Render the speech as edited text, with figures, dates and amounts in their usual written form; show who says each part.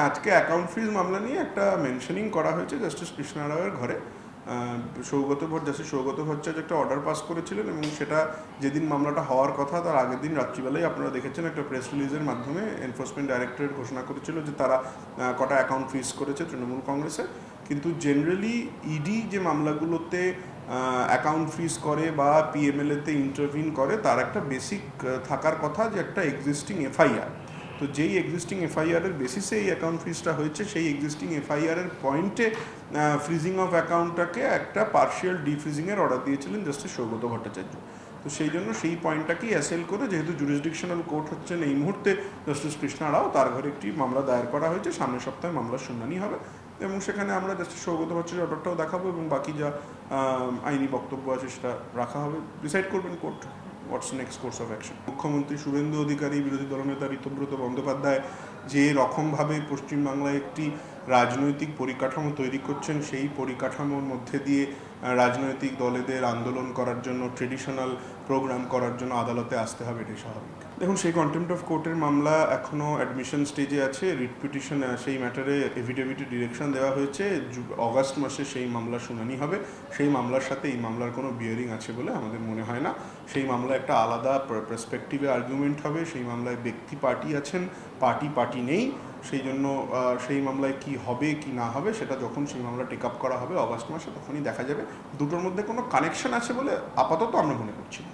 Speaker 1: আজকে account freeze মামলা নিয়ে একটা মেনশনিং করা হয়েছে জাস্টিস কৃষ্ণা রাওয়ের ঘরে। জাস্টিস সৌগত ভট্টাচার্য একটা অর্ডার পাস করেছিলেন এবং সেটা যেদিন মামলাটা হওয়ার কথা তার আগের দিন রাত্রিবেলায় আপনারা দেখেছেন একটা প্রেস রিলিজের মাধ্যমে এনফোর্সমেন্ট ডাইরেক্টরেট ঘোষণা করেছিল যে তারা কটা অ্যাকাউন্ট ফ্রিজ করেছে তৃণমূল কংগ্রেসে। কিন্তু জেনারেলি ইডি যে মামলাগুলোতে অ্যাকাউন্ট ফ্রিজ করে বা পিএমএলএতে ইন্টারভিন করে তার একটা বেসিক থাকার কথা যে একটা এক্সিস্টিং এফআইআর। তো যেই এক্সিস্টিং এফআইআরের বেসিসে এই অ্যাকাউন্ট ফ্রিজটা হয়েছে সেই এক্সিস্টিং এফআইআরের পয়েন্টে ফ্রিজিং অফ অ্যাকাউন্টটাকে একটা পার্শিয়াল ডিফ্রিজিংয়ের অর্ডার দিয়েছিলেন জাস্টিস সৌগত ভট্টাচার্য। তো সেই জন্য সেই পয়েন্টটাকেই অ্যাসেল করে যেহেতু জুরিসডিকশনাল কোর্ট হচ্ছেন এই মুহূর্তে জাস্টিস কৃষ্ণা রাও, তার ঘরে একটি মামলা দায়ের করা হয়েছে। সামনের সপ্তাহে মামলার শুনানি হবে এবং সেখানে আমরা জাস্টিস সৌগত ভট্টাচার্য অর্ডারটাও দেখাবো এবং বাকি যা আইনি বক্তব্য আছে সেটা রাখা হবে। ডিসাইড করবেন court what's next course of action. মুখ্যমন্ত্রী শুভেন্দু অধিকারী, বিরোধী দলনেতা ঋতব্রত বন্দ্যোপাধ্যায় যে রকমভাবে পশ্চিমবাংলায় একটি রাজনৈতিক পরিকাঠামো তৈরি করছেন, সেই পরিকাঠামোর মধ্যে দিয়ে রাজনৈতিক দলেদের আন্দোলন করার জন্য, ট্রেডিশনাল প্রোগ্রাম করার জন্য আদালতে আসতে হবে, এটাই স্বাভাবিক। দেখুন, সেই কন্টেম্প্ট অফ কোর্টের মামলা এখনও অ্যাডমিশন স্টেজে আছে। রিট পিটিশন সেই ম্যাটারে এফিডেভিটে ডিরেকশন দেওয়া হয়েছে। অগাস্ট মাসে সেই মামলার শুনানি হবে। সেই মামলার সাথে এই মামলার কোনো বিয়ারিং আছে বলে আমাদের মনে হয় না। সেই মামলা একটা আলাদা পার্সপেক্টিভে আর্গুমেন্ট হবে। সেই মামলায় ব্যক্তি পার্টি আছেন, পার্টি নেই। সেই জন্য সেই মামলায় কি হবে কি না হবে সেটা যখন সেই মামলা টেক আপ করা হবে অগাস্ট মাসে তখনই দেখা যাবে। দুটোর মধ্যে কোনো কানেকশন আছে বলে আপাতত আমরা মনে করছি না।